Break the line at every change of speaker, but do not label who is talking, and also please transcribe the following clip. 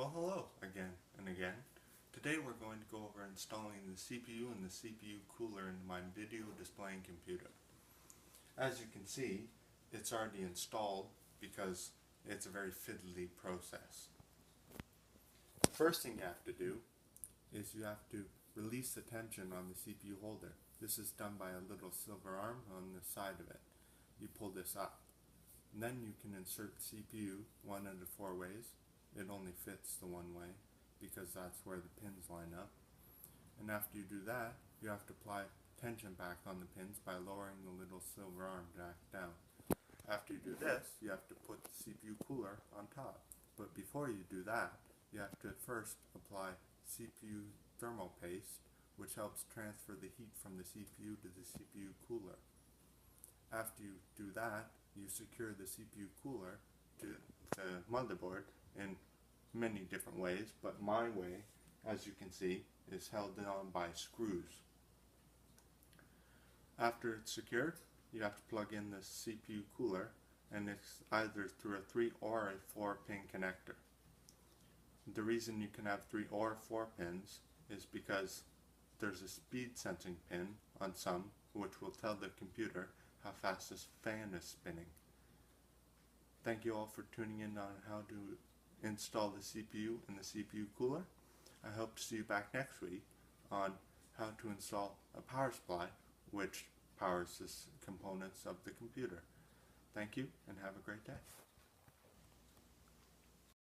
Well, hello again and again. Today we're going to go over installing the CPU and the CPU cooler into my video displaying computer. As you can see, it's already installed because it's a very fiddly process. The first thing you have to do is you have to release the tension on the CPU holder. This is done by a little silver arm on the side of it. You pull this up. And then you can insert the CPU one out of 4 ways. It only fits the one way because that's where the pins line up. And after you do that, you have to apply tension back on the pins by lowering the little silver arm back down. After you do this, you have to put the CPU cooler on top. But before you do that, you have to first apply CPU thermal paste, which helps transfer the heat from the CPU to the CPU cooler. After you do that, you secure the CPU cooler to the motherboard in many different ways, but my way, as you can see, is held on by screws. After it's secured, you have to plug in the CPU cooler, and it's either through a 3 or a 4 pin connector. The reason you can have 3 or 4 pins is because there's a speed sensing pin on some which will tell the computer how fast this fan is spinning. Thank you all for tuning in on how to install the CPU and the CPU cooler. I hope to see you back next week on how to install a power supply which powers the components of the computer. Thank you and have a great day.